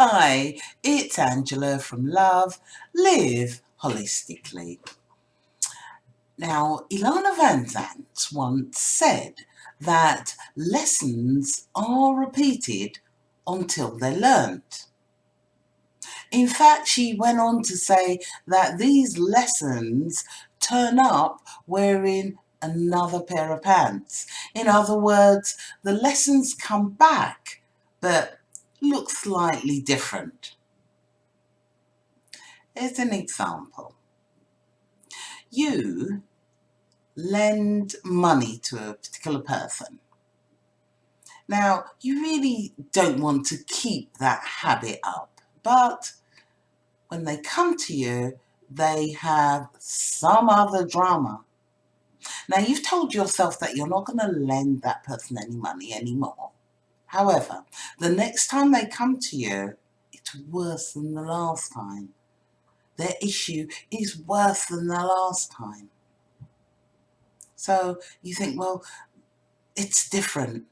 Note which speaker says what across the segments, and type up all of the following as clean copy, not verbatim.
Speaker 1: Hi, it's Angela from Love, Live Holistically. Now, Ilana Van Zandt once said that lessons are repeated until they're learnt. In fact, she went on to say that these lessons turn up wearing another pair of pants. In other words, the lessons come back, but look slightly different. Here's an example. You lend money to a particular person. Now, you really don't want to keep that habit up, but when they come to you, they have some other drama. Now, you've told yourself that you're not going to lend that person any money anymore. However, the next time they come to you, it's worse than the last time. Their issue is worse than the last time. So you think, well, it's different.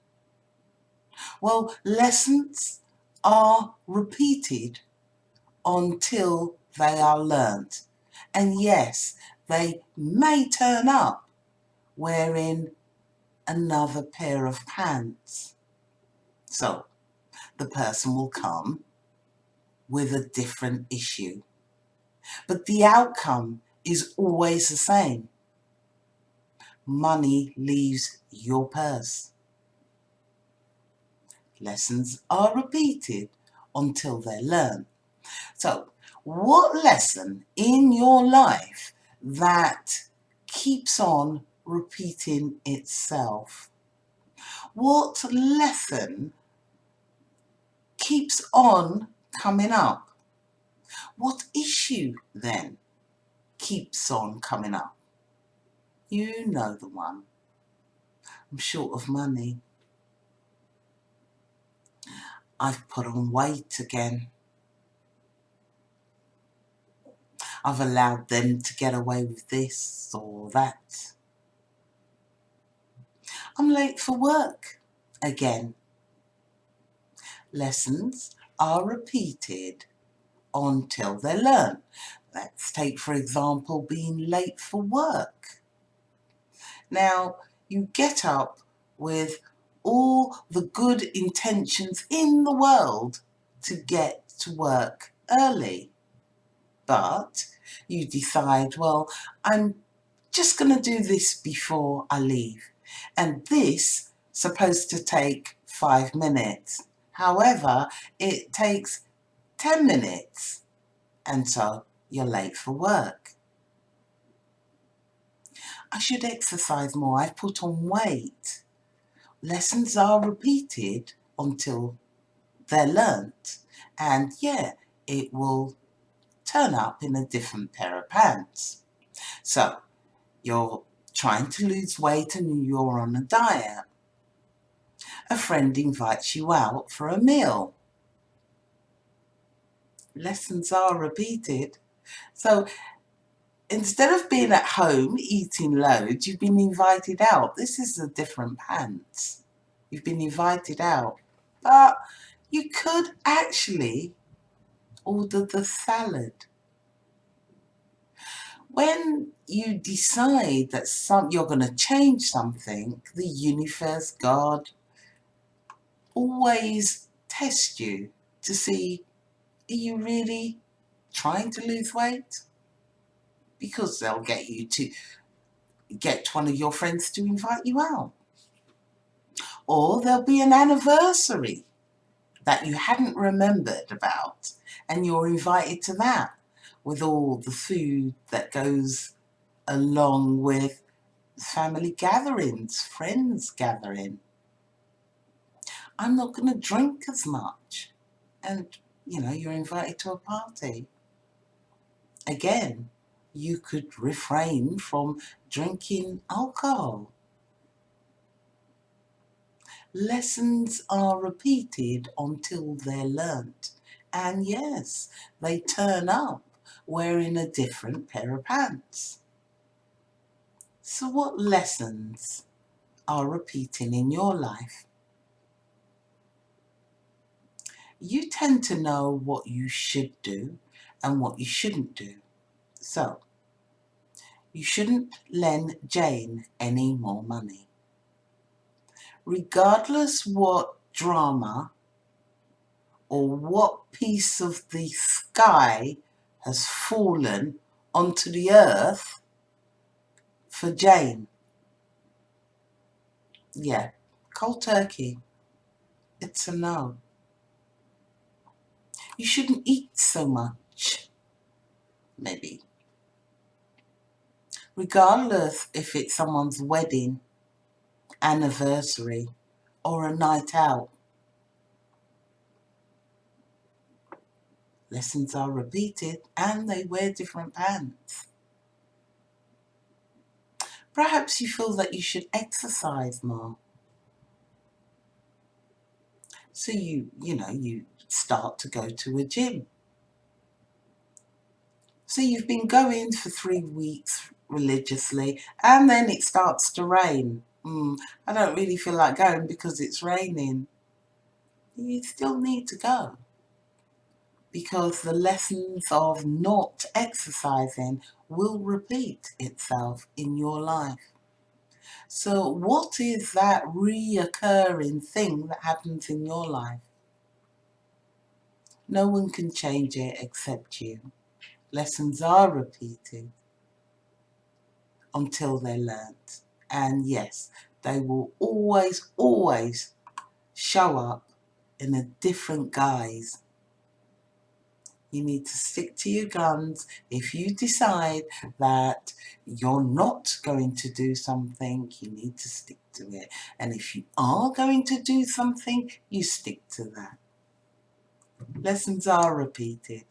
Speaker 1: Well, lessons are repeated until they are learnt. And yes, they may turn up wearing another pair of pants. So the person will come with a different issue. But the outcome is always the same. Money leaves your purse. Lessons are repeated until they're learned. So, what lesson in your life that keeps on repeating itself? What lesson keeps on coming up? What issue then keeps on coming up? You know the one. I'm short of money. I've put on weight again. I've allowed them to get away with this or that. I'm late for work again. Lessons are repeated until they're learned. Let's take, for example, being late for work. Now, you get up with all the good intentions in the world to get to work early. But you decide, well, I'm just going to do this before I leave. And this supposed to take 5 minutes. However, it takes 10 minutes. And so you're late for work. I should exercise more. I've put on weight. Lessons are repeated until they're learnt. And yeah, it will turn up in a different pair of pants. So you're trying to lose weight and you're on a diet. A friend invites you out for a meal. Lessons are repeated. So instead of being at home eating loads, you've been invited out. This is a different pants. You've been invited out. But you could actually order the salad. When you decide that you're going to change something, the universe, God, always test you to see, are you really trying to lose weight? Because they'll get one of your friends to invite you out. Or there'll be an anniversary that you hadn't remembered about, and you're invited to that with all the food that goes along with family gatherings, friends gathering. I'm not going to drink as much. And, you're invited to a party. Again, you could refrain from drinking alcohol. Lessons are repeated until they're learnt. And yes, they turn up wearing a different pair of pants. So what lessons are repeating in your life? you tend to know what you should do and what you shouldn't do. So, you shouldn't lend Jane any more money. Regardless what drama or what piece of the sky has fallen onto the earth for Jane. Yeah, cold turkey. It's a no. You shouldn't eat so much. Maybe. Regardless if it's someone's wedding, anniversary, or a night out. Lessons are repeated and they wear different pants. Perhaps you feel that you should exercise more. So you start to go to a gym. So you've been going for 3 weeks religiously and then it starts to rain. I don't really feel like going because it's raining. You still need to go. Because the lessons of not exercising will repeat itself in your life. So what is that reoccurring thing that happens in your life? No one can change it except you. Lessons are repeated until they're learnt. And yes, they will always show up in a different guise. You need to stick to your guns. If you decide that you're not going to do something, you need to stick to it. And if you are going to do something, you stick to that. Lessons are repeated.